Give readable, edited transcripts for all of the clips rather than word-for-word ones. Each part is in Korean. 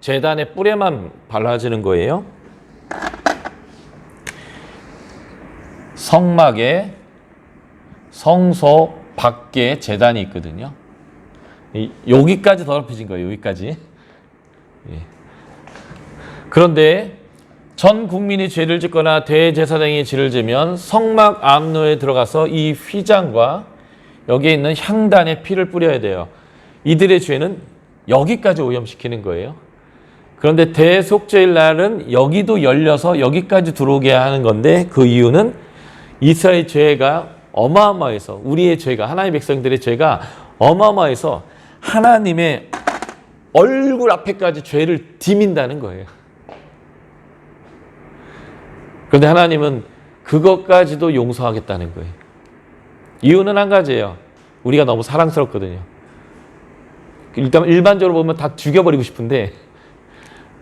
제단의 뿔에만 발라지는 거예요. 성막에 성소 밖에 제단이 있거든요. 여기까지 더럽혀진 거예요. 여기까지. 그런데 전 국민이 죄를 짓거나 대제사장이 죄를 지면 성막 안로에 들어가서 이 휘장과 여기에 있는 향단에 피를 뿌려야 돼요. 이들의 죄는 여기까지 오염시키는 거예요. 그런데 대속죄일 날은 여기도 열려서 여기까지 들어오게 하는 건데, 그 이유는 이스라엘 죄가 어마어마해서, 우리의 죄가, 하나님의 백성들의 죄가 어마어마해서 하나님의 얼굴 앞에까지 죄를 디민다는 거예요. 그런데 하나님은 그것까지도 용서하겠다는 거예요. 이유는 한 가지예요. 우리가 너무 사랑스럽거든요. 일단 일반적으로 보면 다 죽여버리고 싶은데,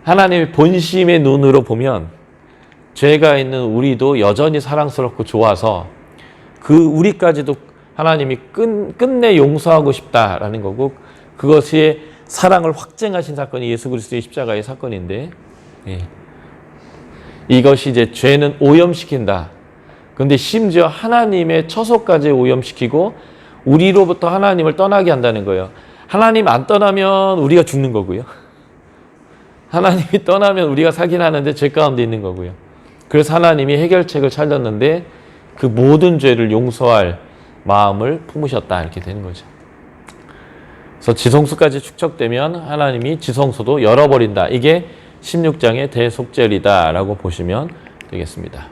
하나님의 본심의 눈으로 보면 죄가 있는 우리도 여전히 사랑스럽고 좋아서 그 우리까지도 하나님이 끝내 용서하고 싶다라는 거고, 그것이 사랑을 확증하신 사건이 예수 그리스도의 십자가의 사건인데, 이것이 이제 죄는 오염시킨다. 그런데 심지어 하나님의 처소까지 오염시키고 우리로부터 하나님을 떠나게 한다는 거예요. 하나님 안 떠나면 우리가 죽는 거고요. 하나님이 떠나면 우리가 살긴 하는데 죄 가운데 있는 거고요. 그래서 하나님이 해결책을 찾았는데 그 모든 죄를 용서할 마음을 품으셨다, 이렇게 되는 거죠. 그래서 지성소까지 축적되면 하나님이 지성소도 열어버린다. 이게 16장의 대속죄일이다라고 보시면 되겠습니다.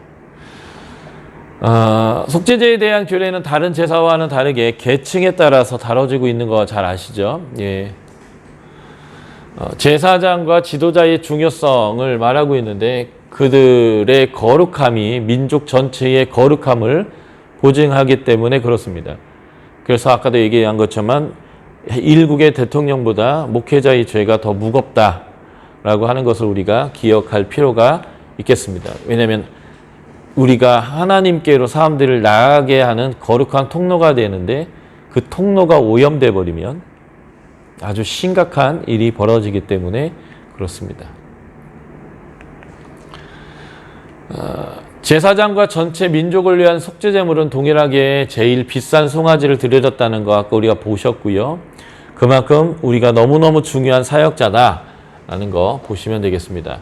속죄제에 대한 규례는 다른 제사와는 다르게 계층에 따라서 다뤄지고 있는 거 잘 아시죠? 예. 제사장과 지도자의 중요성을 말하고 있는데, 그들의 거룩함이 민족 전체의 거룩함을 보증하기 때문에 그렇습니다. 그래서 아까도 얘기한 것처럼 일국의 대통령보다 목회자의 죄가 더 무겁다라고 하는 것을 우리가 기억할 필요가 있겠습니다. 왜냐하면 우리가 하나님께로 사람들을 나아가게 하는 거룩한 통로가 되는데, 그 통로가 오염돼 버리면 아주 심각한 일이 벌어지기 때문에 그렇습니다. 제사장과 전체 민족을 위한 속죄제물은 동일하게 제일 비싼 송아지를 드려졌다는 거 아까 우리가 보셨고요. 그만큼 우리가 너무너무 중요한 사역자다라는 거 보시면 되겠습니다.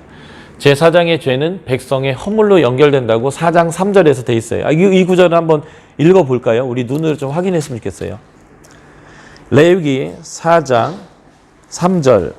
제사장의 죄는 백성의 허물로 연결된다고 4장 3절에서 돼 있어요. 이 구절을 한번 읽어볼까요? 우리 눈으로 좀 확인했으면 좋겠어요. 레위기 4장 3절.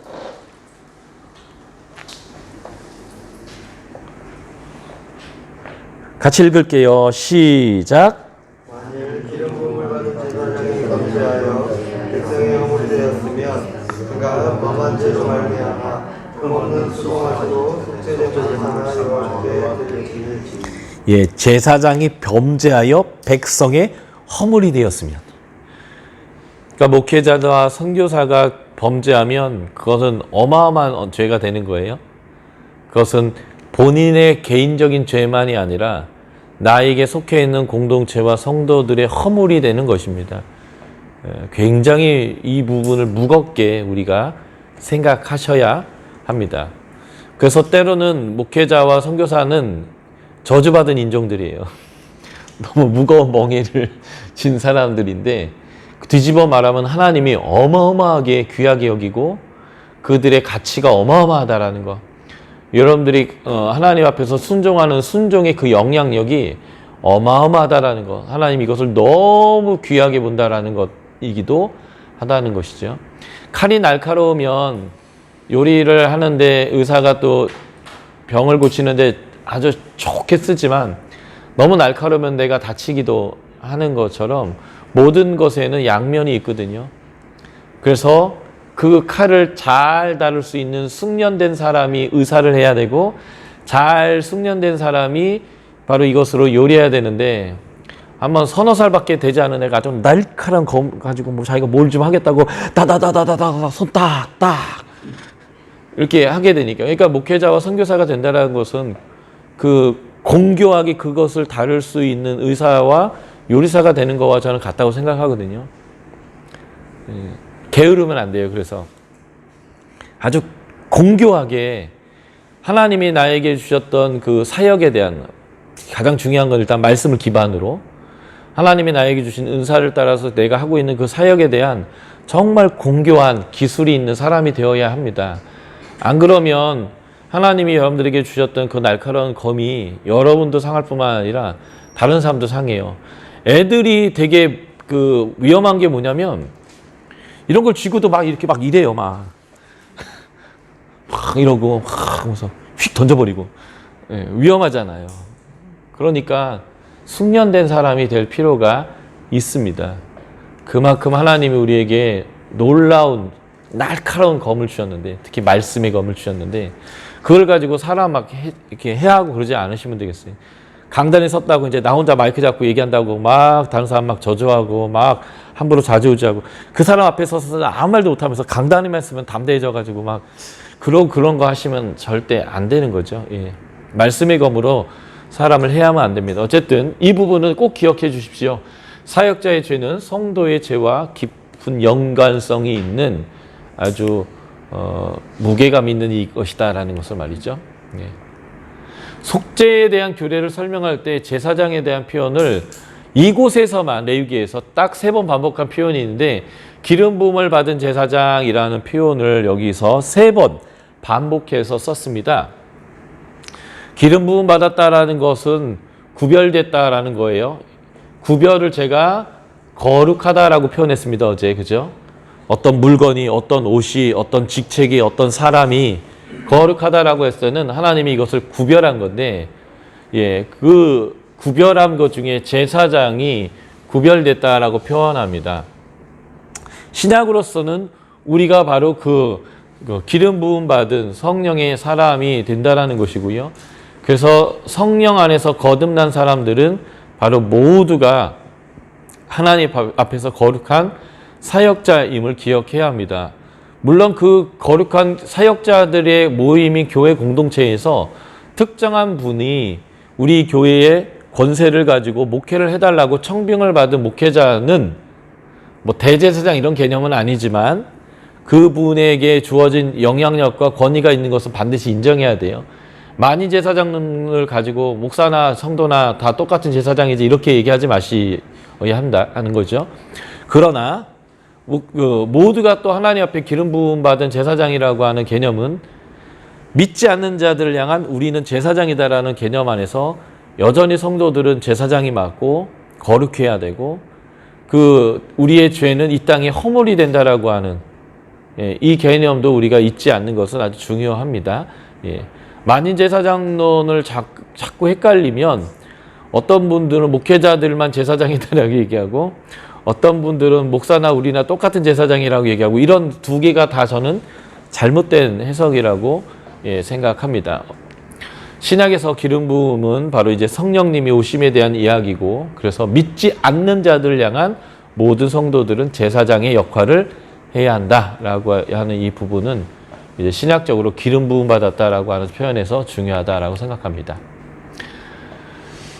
같이 읽을게요. 시작. 만일 기름 부음을 받은 제사장이 범죄하여 백성의 허물이 되었으면 그가 범한 죄로 말미암아 흠없는 수송아지로 속죄제물을 하나 여호와께 드릴지. 예, 제사장이 범죄하여 백성의 허물이 되었으면, 그러니까 목회자와 선교사가 범죄하면 그것은 어마어마한 죄가 되는 거예요. 그것은 본인의 개인적인 죄만이 아니라 나에게 속해 있는 공동체와 성도들의 허물이 되는 것입니다. 굉장히 이 부분을 무겁게 우리가 생각하셔야 합니다. 그래서 때로는 목회자와 선교사는 저주받은 인종들이에요. 너무 무거운 멍에를 진 사람들인데, 뒤집어 말하면 하나님이 어마어마하게 귀하게 여기고 그들의 가치가 어마어마하다라는 거. 여러분들이 하나님 앞에서 순종하는 순종의 그 영향력이 어마어마하다라는 거. 하나님이 이것을 너무 귀하게 본다라는 것이기도 하다는 것이죠. 칼이 날카로우면 요리를 하는데 의사가 또 병을 고치는데 아주 좋게 쓰지만 너무 날카로우면 내가 다치기도 하는 것처럼 모든 것에는 양면이 있거든요. 그래서 그 칼을 잘 다룰 수 있는 숙련된 사람이 의사를 해야 되고, 잘 숙련된 사람이 바로 이것으로 요리해야 되는데, 한번 서너 살밖에 되지 않은 애가 좀 날카로운 검 가지고 뭐 자기가 뭘 좀 하겠다고 다다다다다다 손 딱딱 이렇게 하게 되니까. 그러니까 목회자와 선교사가 된다는 것은 그 공교하게 그것을 다룰 수 있는 의사와 요리사가 되는 거와 저는 같다고 생각하거든요. 게으르면 안 돼요. 그래서 아주 공교하게 하나님이 나에게 주셨던 그 사역에 대한 가장 중요한 건 일단 말씀을 기반으로 하나님이 나에게 주신 은사를 따라서 내가 하고 있는 그 사역에 대한 정말 공교한 기술이 있는 사람이 되어야 합니다. 안 그러면 하나님이 여러분들에게 주셨던 그 날카로운 검이 여러분도 상할 뿐만 아니라 다른 사람도 상해요. 애들이 되게 그 위험한 게 뭐냐면 이런 걸 쥐고도 막 이렇게 막 이래요. 막 이러고 막 하면서 휙 던져버리고. 예, 위험하잖아요. 그러니까 숙련된 사람이 될 필요가 있습니다. 그만큼 하나님이 우리에게 놀라운 날카로운 검을 주셨는데, 특히 말씀의 검을 주셨는데, 그걸 가지고 사람 막 이렇게 해하고 그러지 않으시면 되겠어요. 강단에 섰다고 이제 나 혼자 마이크 잡고 얘기한다고 막 다른 사람 막 저주하고 막 함부로 좌지우지하고 그 사람 앞에 서서 아무 말도 못하면서 강단에만 쓰면 담대해져가지고 막 그런 거 하시면 절대 안 되는 거죠. 예. 말씀의 검으로 사람을 해야만 안 됩니다. 어쨌든 이 부분은 꼭 기억해 주십시오. 사역자의 죄는 성도의 죄와 깊은 연관성이 있는 아주 무게감 있는 이것이다라는 것을 말이죠. 예. 속죄에 대한 규례를 설명할 때 제사장에 대한 표현을 이곳에서만 레위기에서 딱 3번 반복한 표현이 있는데 기름 부음을 받은 제사장이라는 표현을 여기서 3번 반복해서 썼습니다. 기름 부음 받았다라는 것은 구별됐다라는 거예요. 구별을 제가 거룩하다라고 표현했습니다. 어제 그죠? 어떤 물건이, 어떤 옷이, 어떤 직책이, 어떤 사람이 거룩하다라고 했을 때는 하나님이 이것을 구별한 건데, 예, 그 구별한 것 중에 제사장이 구별됐다라고 표현합니다. 신약으로서는 우리가 바로 그 기름 부음 받은 성령의 사람이 된다라는 것이고요. 그래서 성령 안에서 거듭난 사람들은 바로 모두가 하나님 앞에서 거룩한 사역자임을 기억해야 합니다. 물론 그 거룩한 사역자들의 모임인 교회 공동체에서 특정한 분이 우리 교회의 권세를 가지고 목회를 해달라고 청빙을 받은 목회자는 뭐 대제사장 이런 개념은 아니지만 그분에게 주어진 영향력과 권위가 있는 것은 반드시 인정해야 돼요. 만인 제사장을 가지고 목사나 성도나 다 똑같은 제사장이지 이렇게 얘기하지 마셔야 한다 하는 거죠. 그러나 모두가 또 하나님 앞에 기름 부음 받은 제사장이라고 하는 개념은 믿지 않는 자들을 향한 우리는 제사장이다라는 개념 안에서 여전히 성도들은 제사장이 맞고 거룩해야 되고 우리의 죄는 이 땅에 허물이 된다라고 하는 이 개념도 우리가 잊지 않는 것은 아주 중요합니다. 만인 제사장론을 자꾸 헷갈리면 어떤 분들은 목회자들만 제사장이다라고 얘기하고 어떤 분들은 목사나 우리나 똑같은 제사장이라고 얘기하고 이런 두 개가 다 저는 잘못된 해석이라고 생각합니다. 신약에서 기름 부음은 바로 이제 성령님이 오심에 대한 이야기고 그래서 믿지 않는 자들을 향한 모든 성도들은 제사장의 역할을 해야 한다라고 하는 이 부분은 이제 신약적으로 기름 부음 받았다라고 하는 표현에서 중요하다라고 생각합니다.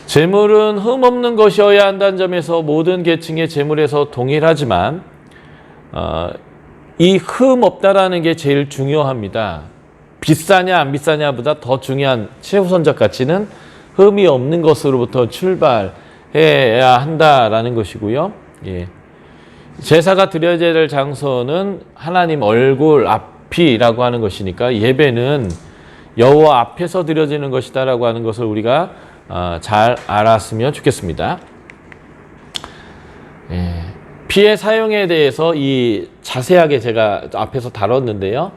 재물은 흠 없는 것이어야 한다는 점에서 모든 계층의 재물에서 동일하지만 이 흠 없다라는 게 제일 중요합니다. 비싸냐 안 비싸냐보다 더 중요한 최우선적 가치는 흠이 없는 것으로부터 출발해야 한다라는 것이고요. 예. 제사가 드려져야 될 장소는 하나님 얼굴 앞이라고 하는 것이니까 예배는 여호와 앞에서 드려지는 것이다라고 하는 것을 우리가 잘 알았으면 좋겠습니다. 예. 피의 사용에 대해서 자세하게 제가 앞에서 다뤘는데요.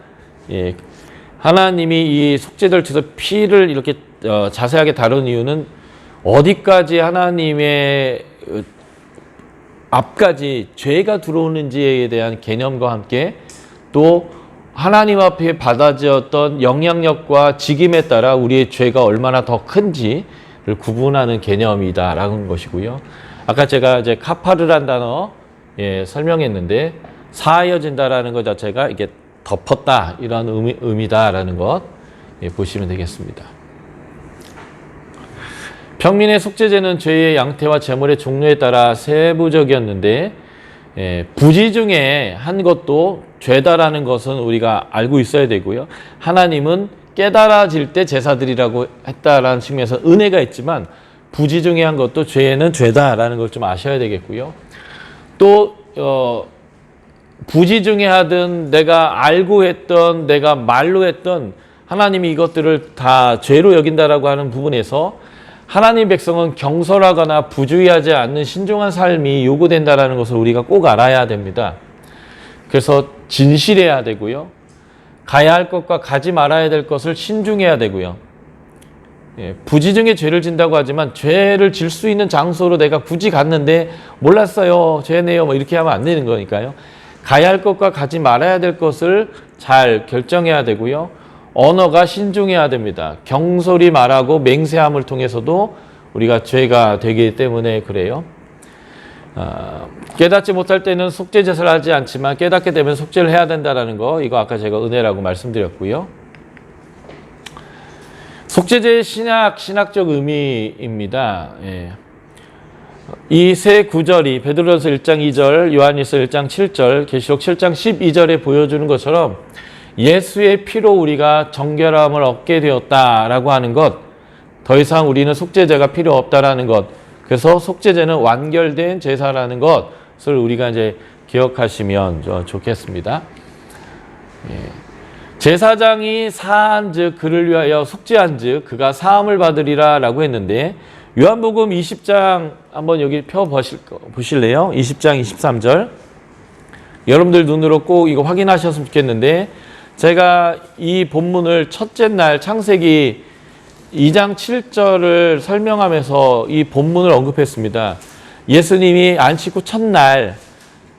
예. 하나님이 이 속죄절에서 피를 이렇게 자세하게 다룬 이유는 어디까지 하나님의 앞까지 죄가 들어오는지에 대한 개념과 함께 또 하나님 앞에 받아지었던 영향력과 직임에 따라 우리의 죄가 얼마나 더 큰지를 구분하는 개념이다라는 것이고요. 아까 제가 이제 카파르란 단어 설명했는데 사하여진다라는 것 자체가 이게 덮었다 이런 의미다라는 것 보시면 되겠습니다. 평민의 속죄제는 죄의 양태와 제물의 종류에 따라 세부적이었는데 부지 중에 한 것도 죄다라는 것은 우리가 알고 있어야 되고요. 하나님은 깨달아질 때 제사드리라고 했다라는 측면에서 은혜가 있지만 부지 중에 한 것도 죄는 죄다라는 걸 좀 아셔야 되겠고요. 또 부지 중에 하든 내가 알고 했던 내가 말로 했던 하나님이 이것들을 다 죄로 여긴다라고 하는 부분에서 하나님 백성은 경솔하거나 부주의하지 않는 신중한 삶이 요구된다라는 것을 우리가 꼭 알아야 됩니다. 그래서 진실해야 되고요. 가야 할 것과 가지 말아야 될 것을 신중해야 되고요. 부지 중에 죄를 진다고 하지만 죄를 질 수 있는 장소로 내가 굳이 갔는데 몰랐어요, 죄네요, 뭐 이렇게 하면 안 되는 거니까요. 가야 할 것과 가지 말아야 될 것을 잘 결정해야 되고요. 언어가 신중해야 됩니다. 경솔히 말하고 맹세함을 통해서도 우리가 죄가 되기 때문에 그래요. 깨닫지 못할 때는 속죄 제사를 하지 않지만 깨닫게 되면 속죄를 해야 된다는 거, 이거 아까 제가 은혜라고 말씀드렸고요. 속죄제의 신학적 의미입니다. 이 세 구절이 베드로전서 1장 2절, 요한일서 1장 7절, 계시록 7장 12절에 보여주는 것처럼 예수의 피로 우리가 정결함을 얻게 되었다라고 하는 것, 더 이상 우리는 속죄제가 필요 없다라는 것, 그래서 속죄제는 완결된 제사라는 것을 우리가 이제 기억하시면 좋겠습니다. 제사장이 사한즉 그를 위하여 속죄한즉 그가 사함을 받으리라 라고 했는데, 요한복음 20장 한번 여기 펴 보실래요? 20장 23절. 여러분들 눈으로 꼭 이거 확인하셨으면 좋겠는데, 제가 이 본문을 첫째 날 창세기 2장 7절을 설명하면서 이 본문을 언급했습니다. 예수님이 안식 후 첫날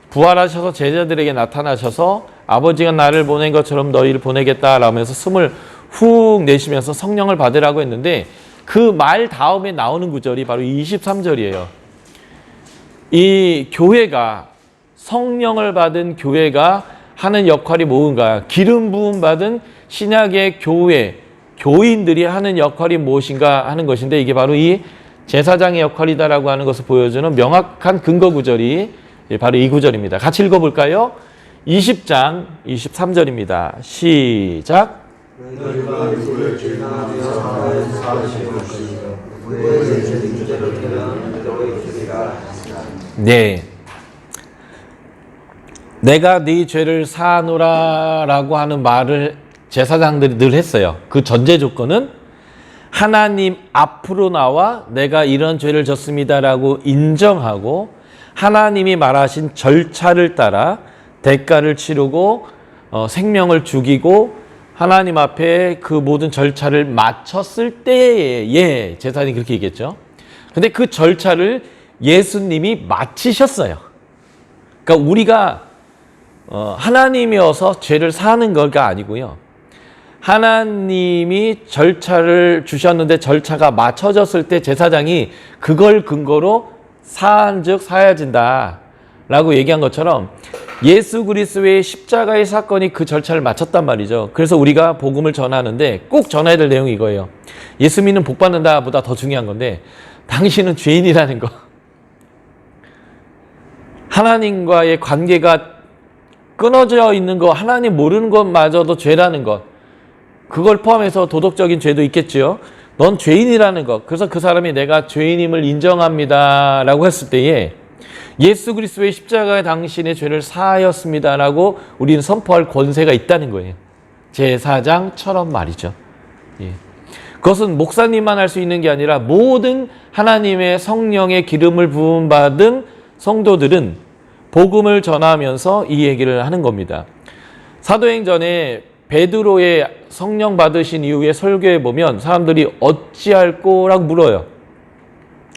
부활하셔서 제자들에게 나타나셔서 아버지가 나를 보낸 것처럼 너희를 보내겠다라면서 숨을 훅 내쉬면서 성령을 받으라고 했는데, 그 말 다음에 나오는 구절이 바로 23절이에요. 이 교회가, 성령을 받은 교회가 하는 역할이 뭔가, 기름 부음 받은 신약의 교회, 교인들이 하는 역할이 무엇인가 하는 것인데, 이게 바로 이 제사장의 역할이다라고 하는 것을 보여주는 명확한 근거 구절이 바로 이 구절입니다. 같이 읽어볼까요? 20장 23절입니다. 시작. 네. 내가 네 죄를 사하노라 라고 하는 말을 제사장들이 늘 했어요. 그 전제 조건은 하나님 앞으로 나와 내가 이런 죄를 졌습니다라고 인정하고 하나님이 말하신 절차를 따라 대가를 치르고 생명을 죽이고 하나님 앞에 그 모든 절차를 마쳤을 때에 제사장이 그렇게 얘기했죠. 근데 그 절차를 예수님이 마치셨어요. 그러니까 우리가 하나님이어서 죄를 사는 거가 아니고요. 하나님이 절차를 주셨는데 절차가 마쳐졌을 때 제사장이 그걸 근거로 사한즉 사야진다 라고 얘기한 것처럼 예수 그리스도의 십자가의 사건이 그 절차를 마쳤단 말이죠. 그래서 우리가 복음을 전하는데 꼭 전해야 될 내용이 이거예요. 예수 믿는 복 받는다 보다 더 중요한 건데, 당신은 죄인이라는 거, 하나님과의 관계가 끊어져 있는 거, 하나님 모르는 것마저도 죄라는 것, 그걸 포함해서 도덕적인 죄도 있겠지요. 넌 죄인이라는 것. 그래서 그 사람이 내가 죄인임을 인정합니다 라고 했을 때에 예수 그리스도의 십자가에 당신의 죄를 사하였습니다 라고 우리는 선포할 권세가 있다는 거예요. 제사장처럼 말이죠. 예. 그것은 목사님만 할 수 있는 게 아니라 모든 하나님의 성령의 기름을 부음받은 성도들은 복음을 전하면서 이 얘기를 하는 겁니다. 사도행전에 베드로의 성령 받으신 이후에 설교에 보면 사람들이 어찌할꼬라고 물어요.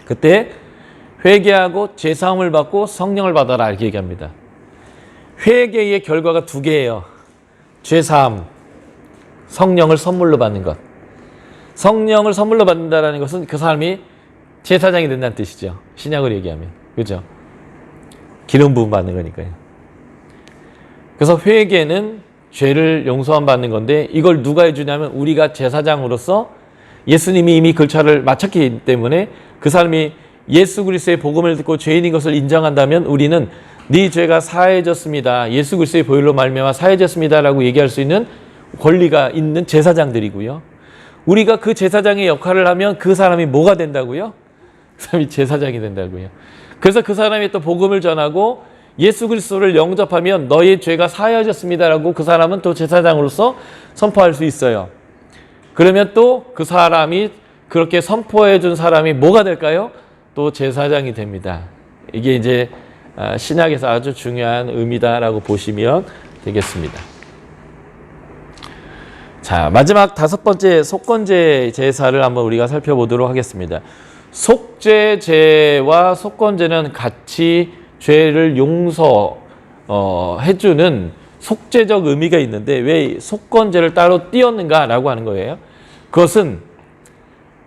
그때 회개하고 제사함을 받고 성령을 받아라 이렇게 얘기합니다. 회개의 결과가 두 개예요. 죄사함, 성령을 선물로 받는 것. 성령을 선물로 받는다는 것은 그 사람이 제사장이 된다는 뜻이죠. 신약으로 얘기하면. 그죠? 기름 부음 받는 거니까요. 그래서 회개는 죄를 용서함 받는 건데, 이걸 누가 해주냐면 우리가 제사장으로서 예수님이 이미 절차를 마쳤기 때문에 그 사람이 예수 그리스도의 복음을 듣고 죄인인 것을 인정한다면 우리는 네 죄가 사해졌습니다. 예수 그리스도의 보혈로 말미암아 사해졌습니다라고 얘기할 수 있는 권리가 있는 제사장들이고요. 우리가 그 제사장의 역할을 하면 그 사람이 뭐가 된다고요? 그 사람이 제사장이 된다고요. 그래서 그 사람이 또 복음을 전하고 예수 그리스도를 영접하면 너의 죄가 사해졌습니다라고 그 사람은 또 제사장으로서 선포할 수 있어요. 그러면 또 그 사람이 그렇게 선포해 준 사람이 뭐가 될까요? 또 제사장이 됩니다. 이게 이제 신약에서 아주 중요한 의미다라고 보시면 되겠습니다. 자, 마지막 5번째 속건제 제사를 한번 우리가 살펴보도록 하겠습니다. 속죄제와 속건제는 같이 죄를 용서해주는 속죄적 의미가 있는데 왜 속건제를 따로 띄었는가라고 하는 거예요. 그것은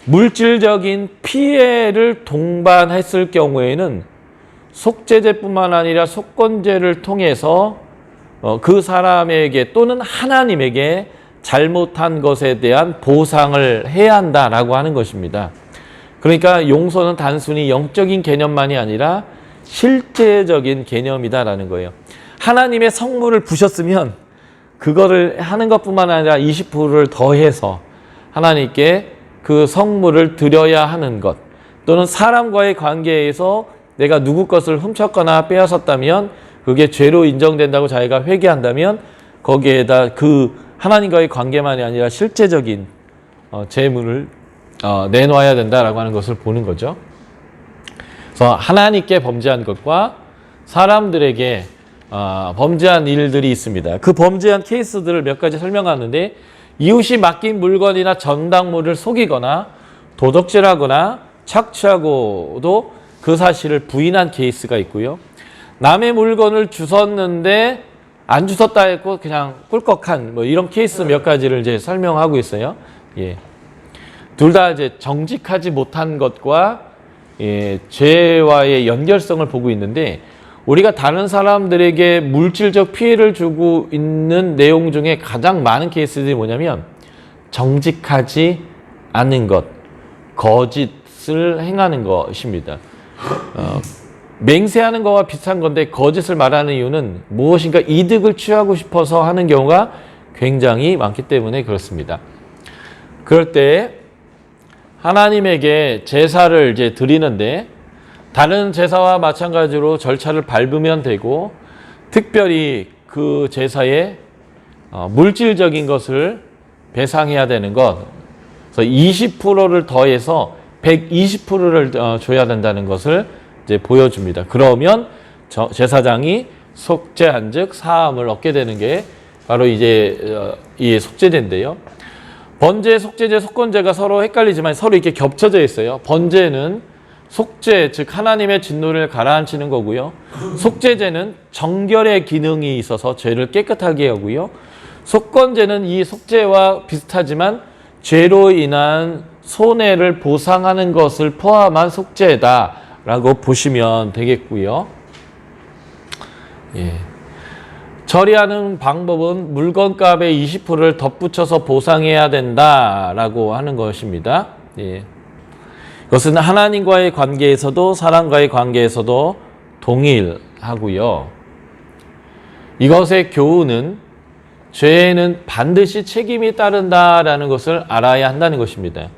물질적인 피해를 동반했을 경우에는 속죄제뿐만 아니라 속건제를 통해서 그 사람에게 또는 하나님에게 잘못한 것에 대한 보상을 해야 한다라고 하는 것입니다. 그러니까 용서는 단순히 영적인 개념만이 아니라 실제적인 개념이다라는 거예요. 하나님의 성물을 부셨으면 그거를 하는 것뿐만 아니라 20%를 더해서 하나님께 그 성물을 드려야 하는 것, 또는 사람과의 관계에서 내가 누구 것을 훔쳤거나 빼앗았다면 그게 죄로 인정된다고 자기가 회개한다면 거기에다 그 하나님과의 관계만이 아니라 실제적인 재물을 내놓아야 된다라고 하는 것을 보는 거죠. 그래서 하나님께 범죄한 것과 사람들에게 범죄한 일들이 있습니다. 그 범죄한 케이스들을 몇 가지 설명하는데, 이웃이 맡긴 물건이나 전당물을 속이거나 도적질하거나 착취하고도 그 사실을 부인한 케이스가 있고요. 남의 물건을 주웠는데 안 주웠다 했고 그냥 꿀꺽한 이런 케이스 몇 가지를 이제 설명하고 있어요. 예. 둘 다 이제 정직하지 못한 것과 죄와의 연결성을 보고 있는데, 우리가 다른 사람들에게 물질적 피해를 주고 있는 내용 중에 가장 많은 케이스들이 뭐냐면 정직하지 않은 것, 거짓을 행하는 것입니다. 맹세하는 것과 비슷한 건데 거짓을 말하는 이유는 무엇인가 이득을 취하고 싶어서 하는 경우가 굉장히 많기 때문에 그렇습니다. 그럴 때 하나님에게 제사를 이제 드리는데 다른 제사와 마찬가지로 절차를 밟으면 되고, 특별히 그 제사에 물질적인 것을 배상해야 되는 것, 그래서 20%를 더해서 120%를 줘야 된다는 것을 이제 보여줍니다. 그러면 제사장이 속죄한즉 사함을 얻게 되는 게 바로 이제 이 속죄제인데요. 번제, 속죄제, 속건제가 서로 헷갈리지만 서로 이렇게 겹쳐져 있어요. 번제는 속죄, 즉 하나님의 진노를 가라앉히는 거고요. 속죄제는 정결의 기능이 있어서 죄를 깨끗하게 하고요. 속건제는 이 속죄와 비슷하지만 죄로 인한 손해를 보상하는 것을 포함한 속죄다라고 보시면 되겠고요. 예. 처리하는 방법은 물건값의 20%를 덧붙여서 보상해야 된다라고 하는 것입니다. 예. 이것은 하나님과의 관계에서도 사람과의 관계에서도 동일하고요. 이것의 교훈은 죄에는 반드시 책임이 따른다라는 것을 알아야 한다는 것입니다.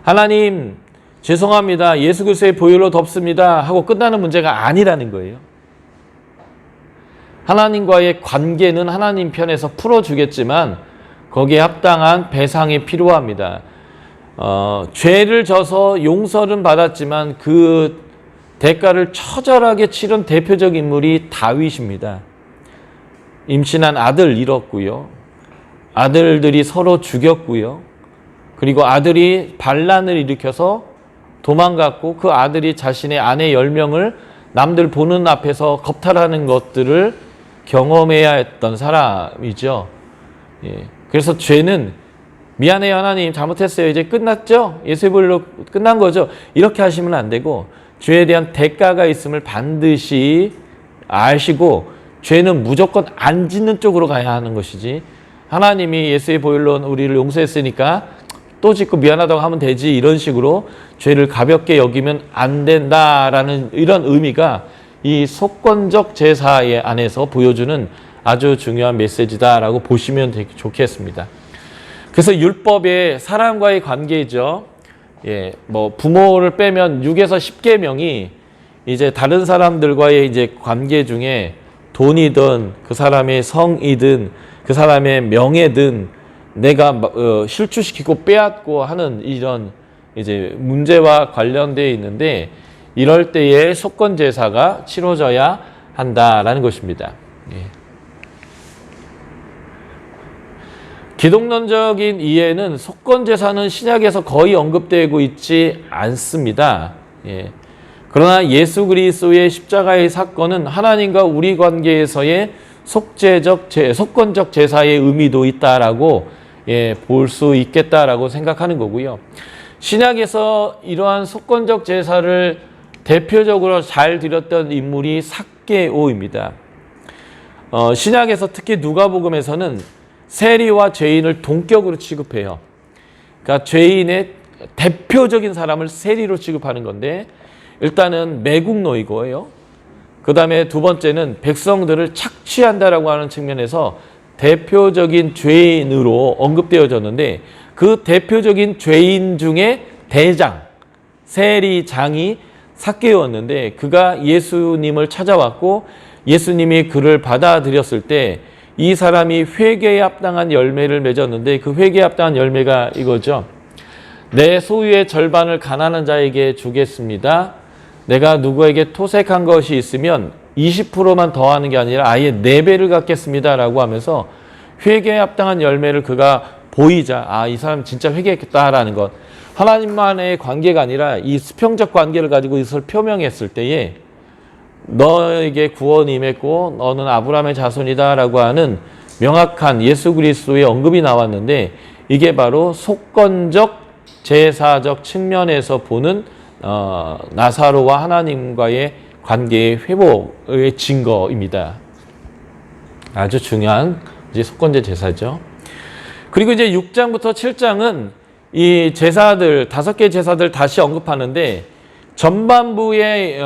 하나님 죄송합니다, 예수 그리스도의 보혈로 덮습니다 하고 끝나는 문제가 아니라는 거예요. 하나님과의 관계는 하나님 편에서 풀어주겠지만 거기에 합당한 배상이 필요합니다. 죄를 져서 용서는 받았지만 그 대가를 처절하게 치른 대표적 인물이 다윗입니다. 임신한 아들 잃었고요. 아들들이 서로 죽였고요. 그리고 아들이 반란을 일으켜서 도망갔고 그 아들이 자신의 아내 10명을 남들 보는 앞에서 겁탈하는 것들을 경험해야 했던 사람이죠. 예. 그래서 죄는 미안해요 하나님 잘못했어요 이제 끝났죠? 예수의 보혈로 끝난 거죠? 이렇게 하시면 안 되고 죄에 대한 대가가 있음을 반드시 아시고 죄는 무조건 안 짓는 쪽으로 가야 하는 것이지, 하나님이 예수의 보혈로 우리를 용서했으니까 또 짓고 미안하다고 하면 되지 이런 식으로 죄를 가볍게 여기면 안 된다라는 이런 의미가 이 속건적 제사의 안에서 보여주는 아주 중요한 메시지다라고 보시면 되게 좋겠습니다. 그래서 율법의 사람과의 관계죠. 예, 뭐 부모를 빼면 6에서 10계명이 이제 다른 사람들과의 이제 관계 중에 돈이든 그 사람의 성이든 그 사람의 명예든 내가 실추시키고 빼앗고 하는 이런 이제 문제와 관련되어 있는데 이럴 때에 속건 제사가 치러져야 한다라는 것입니다. 예. 기독론적인 이해는 속건 제사는 신약에서 거의 언급되고 있지 않습니다. 예. 그러나 예수 그리스도의 십자가의 사건은 하나님과 우리 관계에서의 속건적 제사의 의미도 있다라고 볼 수 있겠다라고 생각하는 거고요. 신약에서 이러한 속건적 제사를 대표적으로 잘 드렸던 인물이 삭개오입니다. 신약에서 특히 누가복음에서는 세리와 죄인을 동격으로 취급해요. 그러니까 죄인의 대표적인 사람을 세리로 취급하는 건데 일단은 매국노이고예요. 그 다음에 두 번째는 백성들을 착취한다라고 하는 측면에서 대표적인 죄인으로 언급되어졌는데 그 대표적인 죄인 중에 대장, 세리장이 삭개오였는데 그가 예수님을 찾아왔고 예수님이 그를 받아들였을 때 이 사람이 회개에 합당한 열매를 맺었는데 그 회개에 합당한 열매가 이거죠. 내 소유의 절반을 가난한 자에게 주겠습니다. 내가 누구에게 토색한 것이 있으면 20%만 더하는 게 아니라 아예 4배를 갖겠습니다 라고 하면서 회개에 합당한 열매를 그가 보이자 이 사람 진짜 회개했겠다라는 것, 하나님만의 관계가 아니라 이 수평적 관계를 가지고 이것을 표명했을 때에 너에게 구원이 임했고 너는 아브라함의 자손이다 라고 하는 명확한 예수 그리스도의 언급이 나왔는데 이게 바로 속건적 제사적 측면에서 보는 나사로와 하나님과의 관계의 회복의 증거입니다. 아주 중요한 이제 속건제 제사죠. 그리고 이제 6장부터 7장은 이 제사들 5개 제사들 다시 언급하는데 전반부의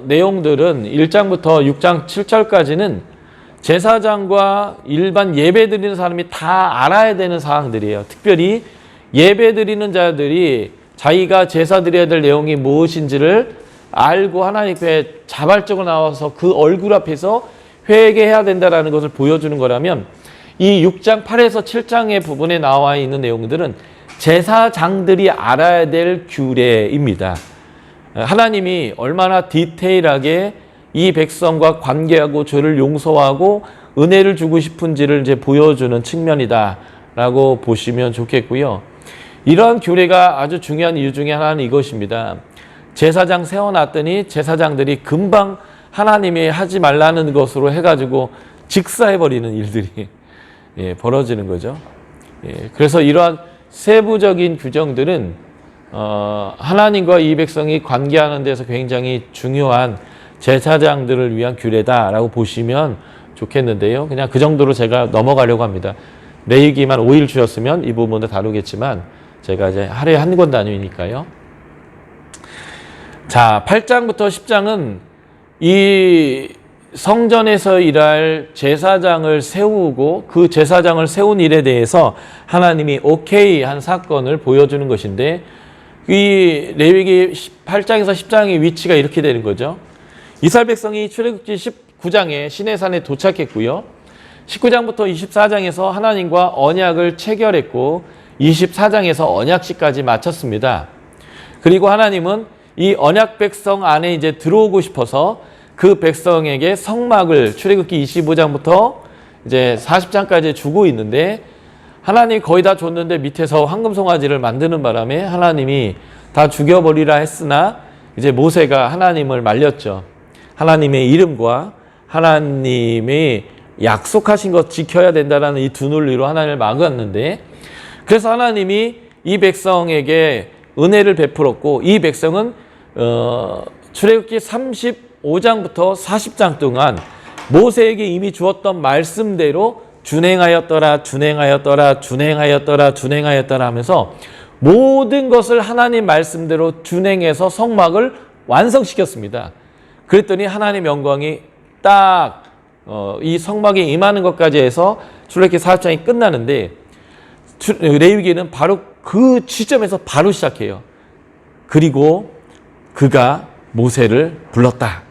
내용들은 1장부터 6장 7절까지는 제사장과 일반 예배 드리는 사람이 다 알아야 되는 사항들이에요. 특별히 예배 드리는 자들이 자기가 제사 드려야 될 내용이 무엇인지를 알고 하나님 앞에 자발적으로 나와서 그 얼굴 앞에서 회개해야 된다는 것을 보여주는 거라면 이 6장 8에서 7장의 부분에 나와 있는 내용들은 제사장들이 알아야 될 규례입니다. 하나님이 얼마나 디테일하게 이 백성과 관계하고 죄를 용서하고 은혜를 주고 싶은지를 이제 보여주는 측면이다라고 보시면 좋겠고요. 이러한 규례가 아주 중요한 이유 중에 하나는 이것입니다. 제사장 세워놨더니 제사장들이 금방 하나님이 하지 말라는 것으로 해가지고 직사해버리는 일들이 벌어지는 거죠. 그래서 이러한 세부적인 규정들은 하나님과 이 백성이 관계하는 데서 굉장히 중요한 제사장들을 위한 규례다라고 보시면 좋겠는데요. 그냥 그 정도로 제가 넘어가려고 합니다. 레위기만 5일 주셨으면 이 부분도 다루겠지만 제가 이제 하루에 한 권 단위니까요. 자, 8장부터 10장은 이 성전에서 일할 제사장을 세우고 그 제사장을 세운 일에 대해서 하나님이 오케이 한 사건을 보여주는 것인데 이 레위기 8장에서 10장의 위치가 이렇게 되는 거죠. 이스라엘 백성이 출애굽기 19장에 시내산에 도착했고요. 19장부터 24장에서 하나님과 언약을 체결했고 24장에서 언약식까지 마쳤습니다. 그리고 하나님은 이 언약 백성 안에 이제 들어오고 싶어서 그 백성에게 성막을 출애굽기 25장부터 이제 40장까지 주고 있는데 하나님이 거의 다 줬는데 밑에서 황금송아지를 만드는 바람에 하나님이 다 죽여버리라 했으나 이제 모세가 하나님을 말렸죠. 하나님의 이름과 하나님이 약속하신 것 지켜야 된다라는 이 두 논리로 하나님을 막았는데 그래서 하나님이 이 백성에게 은혜를 베풀었고 이 백성은 출애굽기 35장부터 40장 동안 모세에게 이미 주었던 말씀대로 준행하였더라 하면서 모든 것을 하나님 말씀대로 준행해서 성막을 완성시켰습니다. 그랬더니 하나님의 영광이 딱 이 성막에 임하는 것까지 해서 출애굽기 40장이 끝나는데 레위기는 바로 그 시점에서 바로 시작해요. 그리고 그가 모세를 불렀다.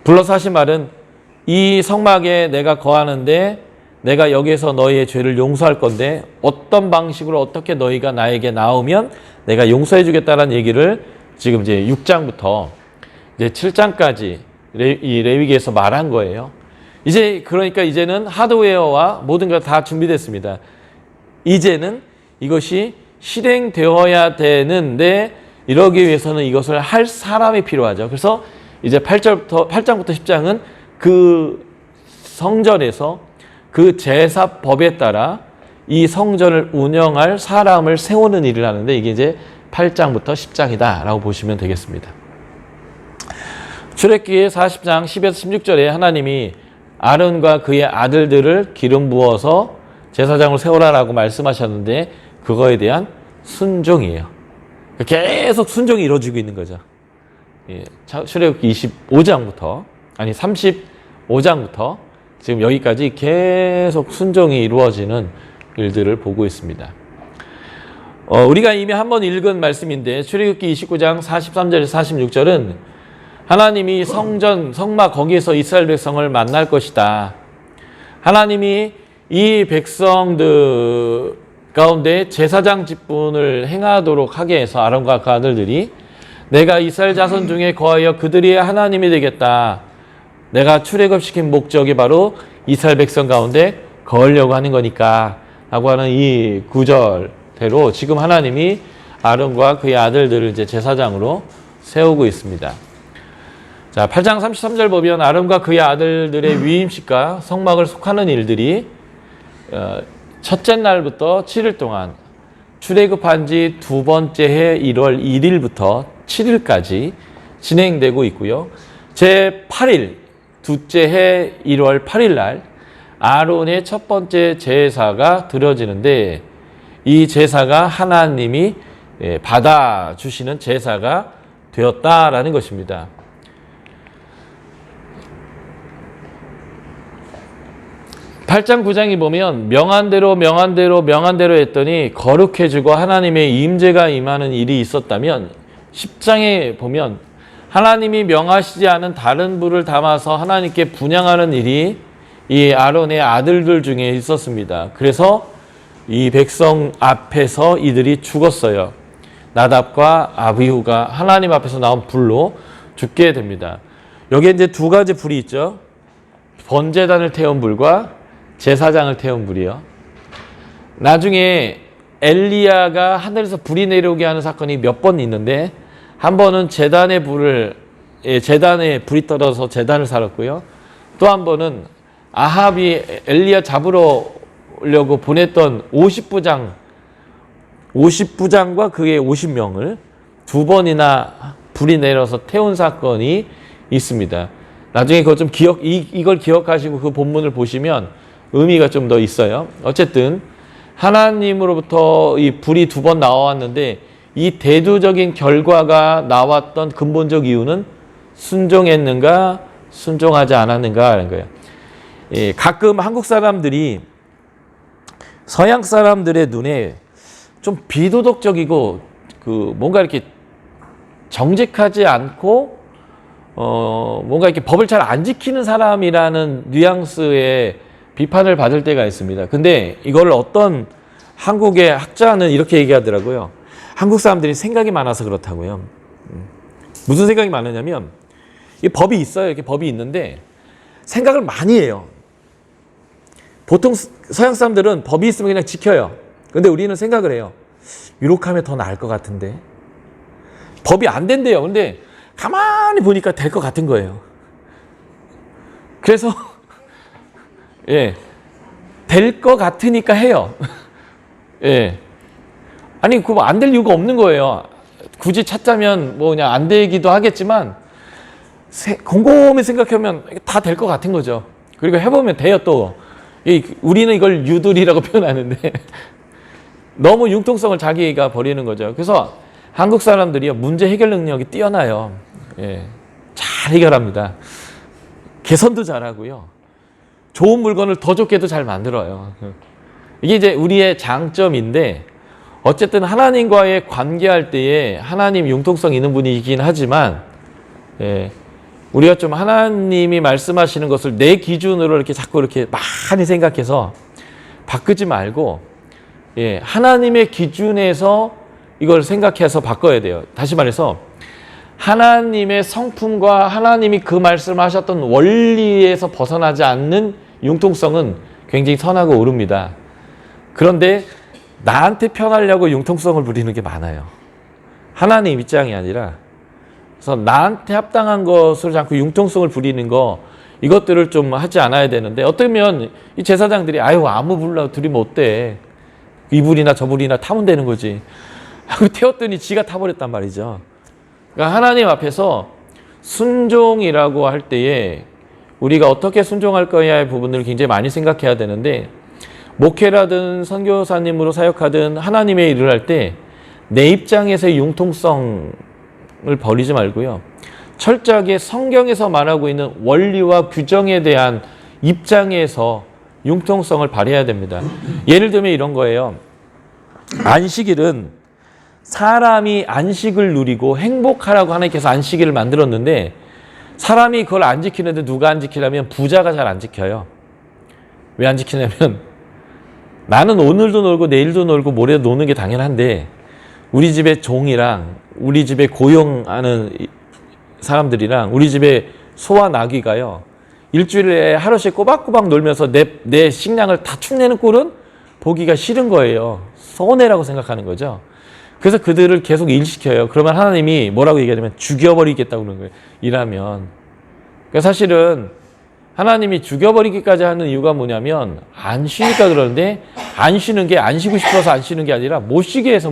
불러서 하신 말은 이 성막에 내가 거하는데 내가 여기에서 너희의 죄를 용서할 건데 어떤 방식으로 어떻게 너희가 나에게 나오면 내가 용서해 주겠다는 얘기를 지금 이제 6장부터 이제 7장까지 이 레위기에서 말한 거예요. 이제 그러니까 이제는 하드웨어와 모든 것 다 준비됐습니다. 이제는 이것이 실행되어야 되는데 이러기 위해서는 이것을 할 사람이 필요하죠. 그래서 이제 8장부터 10장은 그 성전에서 그 제사법에 따라 이 성전을 운영할 사람을 세우는 일을 하는데 이게 이제 8장부터 10장이다라고 보시면 되겠습니다. 출애굽기 40장 10에서 16절에 하나님이 아론과 그의 아들들을 기름 부어서 제사장을 세우라라고 말씀하셨는데 그거에 대한 순종이에요. 계속 순종이 이루어지고 있는 거죠. 출애굽기 35장부터 아니 35장부터 지금 여기까지 계속 순종이 이루어지는 일들을 보고 있습니다. 우리가 이미 한번 읽은 말씀인데 출애굽기 29장 43절에서 46절은 하나님이 성막 거기에서 이스라엘 백성을 만날 것이다. 하나님이 이 백성들 가운데 제사장 직분을 행하도록 하게 해서 아론과 그 아들들이 내가 이스라엘 자손 중에 거하여 그들이 하나님이 되겠다. 내가 출애굽시킨 목적이 바로 이스라엘 백성 가운데 거하려고 하는 거니까 라고 하는 이 구절대로 지금 하나님이 아론과 그의 아들들을 이제 제사장으로 세우고 있습니다. 자, 8장 33절 보면 아론과 그의 아들들의 위임식과 성막을 속하는 일들이 첫째 날부터 7일 동안 출애굽한 지 두 번째 해 1월 1일부터 7일까지 진행되고 있고요. 제 8일 둘째 해 1월 8일 날 아론의 첫 번째 제사가 드려지는데 이 제사가 하나님이 받아주시는 제사가 되었다라는 것입니다. 8장 9장이 보면 명한대로 했더니 거룩해지고 하나님의 임재가 임하는 일이 있었다면 10장에 보면 하나님이 명하시지 않은 다른 불을 담아서 하나님께 분향하는 일이 이 아론의 아들들 중에 있었습니다. 그래서 이 백성 앞에서 이들이 죽었어요. 나답과 아비후가 하나님 앞에서 나온 불로 죽게 됩니다. 여기에 이제 두 가지 불이 있죠. 번제단을 태운 불과 제사장을 태운 불이요. 나중에 엘리야가 하늘에서 불이 내려오게 하는 사건이 몇 번 있는데 한 번은 제단에 불이 떨어져서 제단을 살았고요. 또 한 번은 아합이 엘리야 잡으려고 보냈던 50부장과 그의 50명을 두 번이나 불이 내려서 태운 사건이 있습니다. 나중에 그거 좀 이걸 기억하시고 그 본문을 보시면 의미가 좀 더 있어요. 어쨌든 하나님으로부터 이 불이 두 번 나왔는데 이 대두적인 결과가 나왔던 근본적 이유는 순종했는가 순종하지 않았는가 하는 거예요. 가끔 한국 사람들이 서양 사람들의 눈에 좀 비도덕적이고 뭔가 이렇게 정직하지 않고 뭔가 이렇게 법을 잘 안 지키는 사람이라는 뉘앙스의 비판을 받을 때가 있습니다. 근데 이걸 어떤 한국의 학자는 이렇게 얘기하더라고요. 한국 사람들이 생각이 많아서 그렇다고요. 무슨 생각이 많으냐면 이 법이 있어요. 이렇게 법이 있는데 생각을 많이 해요. 보통 서양 사람들은 법이 있으면 그냥 지켜요. 근데 우리는 생각을 해요. 이렇게 하면 더 나을 것 같은데. 법이 안 된대요. 근데 가만히 보니까 될 것 같은 거예요. 그래서 될 것 같으니까 해요. 아니 그거 안 될 이유가 없는 거예요. 굳이 찾자면 뭐 그냥 안 되기도 하겠지만 곰곰이 생각하면 다 될 것 같은 거죠. 그리고 해보면 돼요. 또 우리는 이걸 유들이라고 표현하는데 너무 융통성을 자기가 버리는 거죠. 그래서 한국 사람들이 문제 해결 능력이 뛰어나요. 잘 잘 해결합니다. 개선도 잘하고요. 좋은 물건을 더 좋게도 잘 만들어요. 이게 이제 우리의 장점인데 어쨌든 하나님과의 관계할 때에 하나님 융통성 있는 분이긴 하지만 우리가 좀 하나님이 말씀하시는 것을 내 기준으로 이렇게 자꾸 이렇게 많이 생각해서 바꾸지 말고 하나님의 기준에서 이걸 생각해서 바꿔야 돼요. 다시 말해서 하나님의 성품과 하나님이 그 말씀하셨던 원리에서 벗어나지 않는 융통성은 굉장히 선하고 옳습니다. 그런데 나한테 편하려고 융통성을 부리는 게 많아요. 하나님 입장이 아니라 그래서 나한테 합당한 것을 자꾸 융통성을 부리는 거 이것들을 좀 하지 않아야 되는데 어쩌면 이 제사장들이 아유 아무 불러 드리면 어때? 이 불이나 저 불이나 타면 되는 거지. 하고 태웠더니 지가 타버렸단 말이죠. 그러니까 하나님 앞에서 순종이라고 할 때에 우리가 어떻게 순종할 거냐의 부분을 굉장히 많이 생각해야 되는데 목회라든 선교사님으로 사역하든 하나님의 일을 할 때 내 입장에서의 융통성을 버리지 말고요. 철저하게 성경에서 말하고 있는 원리와 규정에 대한 입장에서 융통성을 발휘해야 됩니다. 예를 들면 이런 거예요. 안식일은 사람이 안식을 누리고 행복하라고 하나님께서 안식일을 만들었는데 사람이 그걸 안 지키는데 누가 안 지키려면 부자가 잘 안 지켜요. 왜 안 지키냐면 나는 오늘도 놀고 내일도 놀고 모레도 노는 게 당연한데 우리 집에 종이랑 우리 집에 고용하는 사람들이랑 우리 집에 소와 나귀가요. 일주일에 하루씩 꼬박꼬박 놀면서 내 식량을 다 축내는 꼴은 보기가 싫은 거예요. 손해라고 생각하는 거죠. 그래서 그들을 계속 일시켜요. 그러면 하나님이 뭐라고 얘기하냐면 죽여버리겠다고 그러는 거예요. 일하면. 그러니까 사실은 하나님이 죽여버리기까지 하는 이유가 뭐냐면 안 쉬니까 그러는데 안 쉬는 게 안 쉬고 싶어서 안 쉬는 게 아니라 못 쉬게 해서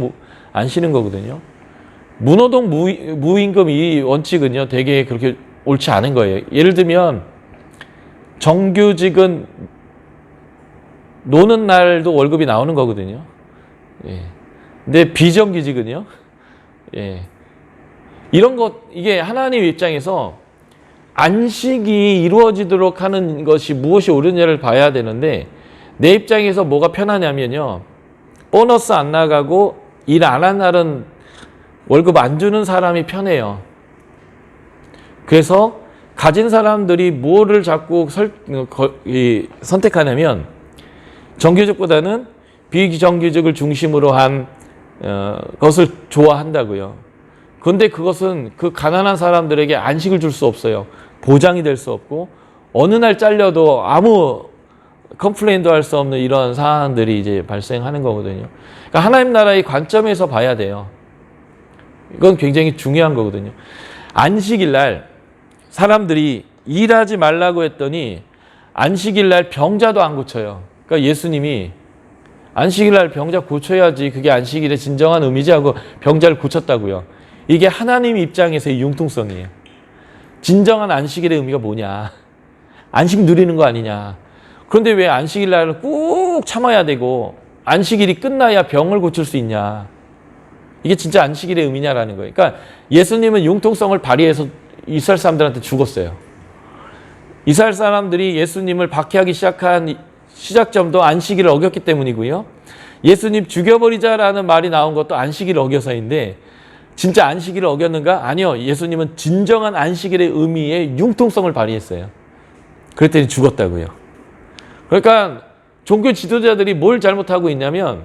안 쉬는 거거든요. 무노동 무임금 이 원칙은요 되게 그렇게 옳지 않은 거예요. 예를 들면 정규직은 노는 날도 월급이 나오는 거거든요. 근데 비정규직은요. 이런 것 이게 하나님 입장에서 안식이 이루어지도록 하는 것이 무엇이 옳으냐를 봐야 되는데 내 입장에서 뭐가 편하냐면요. 보너스 안 나가고 일 안 한 날은 월급 안 주는 사람이 편해요. 그래서 가진 사람들이 뭐를 자꾸 선택하냐면 정규직보다는 비정규직을 중심으로 한 것을 좋아한다고요. 그런데 그것은 그 가난한 사람들에게 안식을 줄 수 없어요. 보장이 될 수 없고 어느 날 잘려도 아무 컴플레인도 할 수 없는 이런 상황들이 이제 발생하는 거거든요. 그러니까 하나님 나라의 관점에서 봐야 돼요. 이건 굉장히 중요한 거거든요. 안식일 날 사람들이 일하지 말라고 했더니 안식일 날 병자도 안 고쳐요. 그러니까 예수님이 안식일 날 병자 고쳐야지 그게 안식일의 진정한 의미지 하고 병자를 고쳤다고요. 이게 하나님 입장에서의 융통성이에요. 진정한 안식일의 의미가 뭐냐. 안식 누리는 거 아니냐. 그런데 왜 안식일 날은 꾹 참아야 되고 안식일이 끝나야 병을 고칠 수 있냐. 이게 진짜 안식일의 의미냐라는 거예요. 그러니까 예수님은 융통성을 발휘해서 이스라엘 사람들한테 죽었어요. 이스라엘 사람들이 예수님을 박해하기 시작한 시작점도 안식일을 어겼기 때문이고요. 예수님 죽여버리자라는 말이 나온 것도 안식일을 어겨서인데 진짜 안식일을 어겼는가? 아니요. 예수님은 진정한 안식일의 의미의 융통성을 발휘했어요. 그랬더니 죽었다고요. 그러니까 종교 지도자들이 뭘 잘못하고 있냐면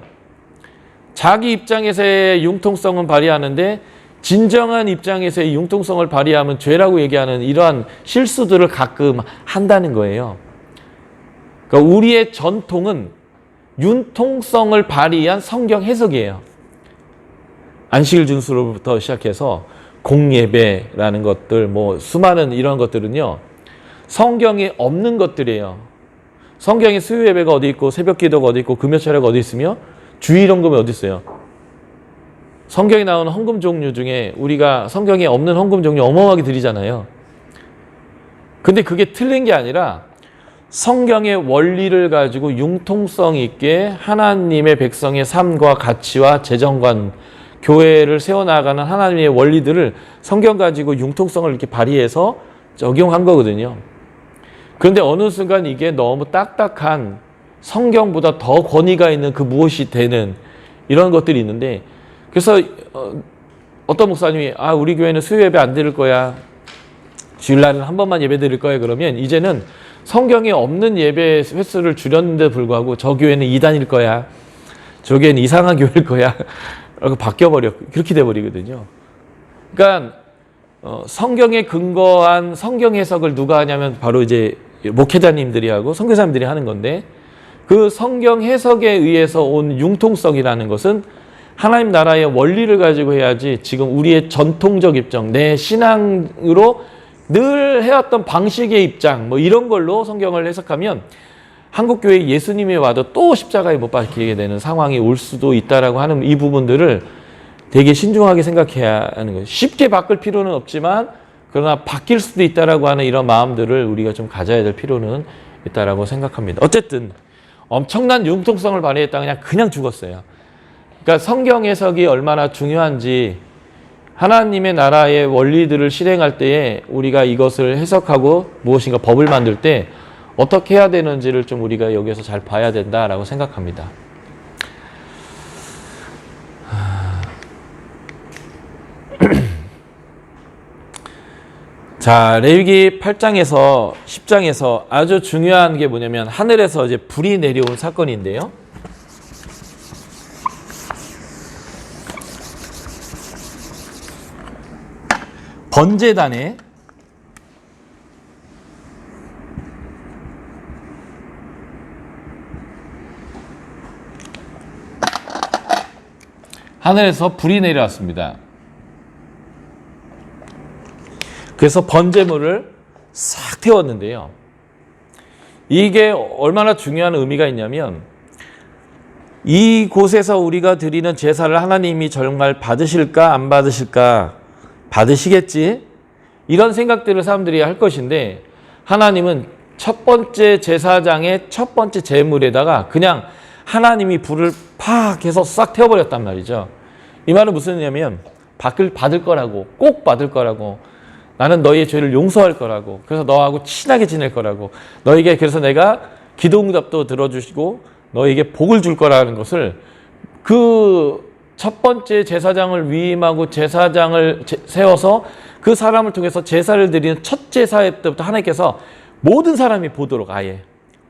자기 입장에서의 융통성은 발휘하는데 진정한 입장에서의 융통성을 발휘하면 죄라고 얘기하는 이러한 실수들을 가끔 한다는 거예요. 그러니까 우리의 전통은 융통성을 발휘한 성경 해석이에요. 안식일 준수로부터 시작해서 공예배라는 것들, 뭐 수많은 이런 것들은요. 성경에 없는 것들이에요. 성경에 수요 예배가 어디 있고 새벽 기도가 어디 있고 금요 철야가 어디 있으며 주일 헌금이 어디 있어요? 성경에 나오는 헌금 종류 중에 우리가 성경에 없는 헌금 종류 어마어마하게 드리잖아요. 근데 그게 틀린 게 아니라 성경의 원리를 가지고 융통성 있게 하나님의 백성의 삶과 가치와 재정관, 교회를 세워나가는 하나님의 원리들을 성경 가지고 융통성을 이렇게 발휘해서 적용한 거거든요. 그런데 어느 순간 이게 너무 딱딱한 성경보다 더 권위가 있는 그 무엇이 되는 이런 것들이 있는데, 그래서 어떤 목사님이 우리 교회는 수요 예배 안 드릴 거야, 주일날은 한 번만 예배 드릴 거야, 그러면 이제는 성경에 없는 예배 횟수를 줄였는데 불구하고 저 교회는 이단일 거야, 저 교회는 이상한 교회일 거야 라고 바뀌어버려, 그렇게 돼버리거든요. 그러니까 성경에 근거한 성경 해석을 누가 하냐면 바로 이제 목회자님들이 하고 선교사님들이 하는 건데, 그 성경 해석에 의해서 온 융통성이라는 것은 하나님 나라의 원리를 가지고 해야지, 지금 우리의 전통적 입장, 내 신앙으로 늘 해왔던 방식의 입장 뭐 이런 걸로 성경을 해석하면 한국교회 예수님이 와도 또 십자가에 못 박히게 되는 상황이 올 수도 있다라고 하는 이 부분들을 되게 신중하게 생각해야 하는 거예요. 쉽게 바꿀 필요는 없지만 그러나 바뀔 수도 있다라고 하는 이런 마음들을 우리가 좀 가져야 될 필요는 있다라고 생각합니다. 어쨌든 엄청난 융통성을 발휘했다 그냥 죽었어요. 그러니까 성경 해석이 얼마나 중요한지, 하나님의 나라의 원리들을 실행할 때에 우리가 이것을 해석하고 무엇인가 법을 만들 때 어떻게 해야 되는지를 좀 우리가 여기서 잘 봐야 된다라고 생각합니다. 자, 레위기 8장에서 10장에서 아주 중요한 게 뭐냐면 하늘에서 이제 불이 내려온 사건인데요. 번제단에 하늘에서 불이 내려왔습니다. 그래서 번제물을 싹 태웠는데요. 이게 얼마나 중요한 의미가 있냐면, 이곳에서 우리가 드리는 제사를 하나님이 정말 받으실까 안 받으실까, 받으시겠지, 이런 생각들을 사람들이 할 것인데, 하나님은 첫 번째 제사장의 첫 번째 제물에다가 그냥 하나님이 불을 팍 해서 싹 태워버렸단 말이죠. 이 말은 무슨 의미냐면 받을 거라고, 꼭 받을 거라고, 나는 너희의 죄를 용서할 거라고, 그래서 너하고 친하게 지낼 거라고, 너에게 그래서 내가 기도응답도 들어주시고 너에게 복을 줄 거라는 것을, 그 첫 번째 제사장을 위임하고 제사장을 세워서 그 사람을 통해서 제사를 드리는 첫 제사 때부터 하나님께서 모든 사람이 보도록 아예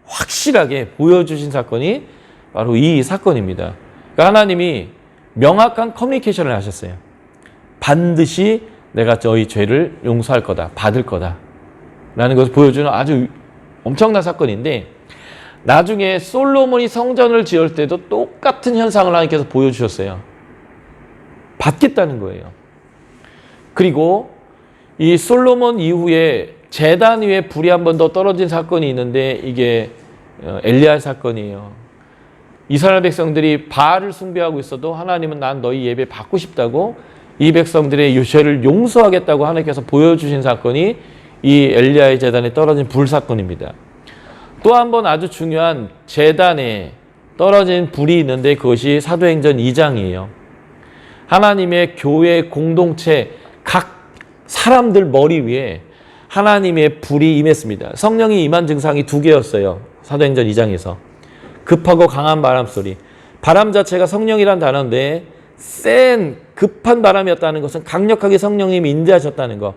확실하게 보여주신 사건이 바로 이 사건입니다. 그러니까 하나님이 명확한 커뮤니케이션을 하셨어요. 반드시 내가 너희 죄를 용서할 거다, 받을 거다 라는 것을 보여주는 아주 엄청난 사건인데, 나중에 솔로몬이 성전을 지을 때도 똑같은 현상을 하나님께서 보여주셨어요. 받겠다는 거예요. 그리고 이 솔로몬 이후에 제단 위에 불이 한 번 더 떨어진 사건이 있는데, 이게 엘리야 사건이에요. 이스라엘 백성들이 바알을 숭배하고 있어도 하나님은 난 너희 예배 받고 싶다고, 이 백성들의 죄를 용서하겠다고 하나님께서 보여주신 사건이 이 엘리야의 제단에 떨어진 불 사건입니다. 또 한 번 아주 중요한 제단에 떨어진 불이 있는데, 그것이 사도행전 2장이에요. 하나님의 교회 공동체 각 사람들 머리 위에 하나님의 불이 임했습니다. 성령이 임한 증상이 두 개였어요. 사도행전 2장에서. 급하고 강한 바람 소리. 바람 자체가 성령이란 단어인데 센 급한 바람이었다는 것은 강력하게 성령님이 인도하셨다는 것.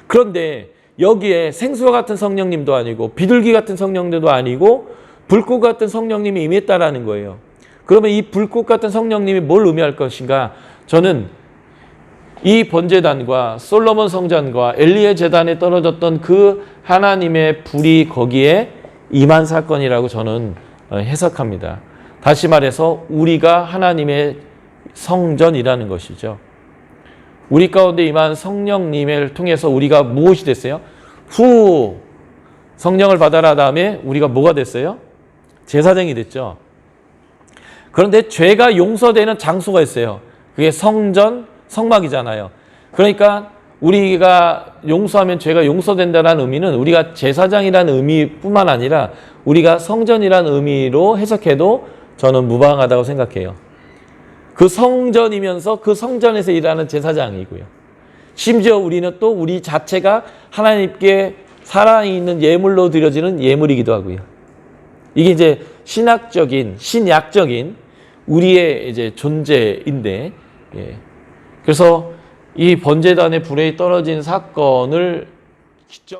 그런데 여기에 생수와 같은 성령님도 아니고 비둘기 같은 성령님도 아니고 불꽃 같은 성령님이 임했다라는 거예요. 그러면 이 불꽃 같은 성령님이 뭘 의미할 것인가? 저는 이 번제단과 솔로몬 성전과 엘리의 제단에 떨어졌던 그 하나님의 불이 거기에 임한 사건이라고 저는 해석합니다. 다시 말해서 우리가 하나님의 성전이라는 것이죠. 우리 가운데 임한 성령님을 통해서 우리가 무엇이 됐어요? 성령을 받아라 다음에 우리가 뭐가 됐어요? 제사장이 됐죠. 그런데 죄가 용서되는 장소가 있어요. 그게 성전, 성막이잖아요. 그러니까 우리가 용서하면 죄가 용서된다는 의미는 우리가 제사장이라는 의미뿐만 아니라 우리가 성전이라는 의미로 해석해도 저는 무방하다고 생각해요. 그 성전이면서 그 성전에서 일하는 제사장이고요. 심지어 우리는 또 우리 자체가 하나님께 살아있는 예물로 드려지는 예물이기도 하고요. 이게 이제 신약적인 우리의 이제 존재인데, 예. 그래서 이 번제단의 불에 떨어진 사건을 직접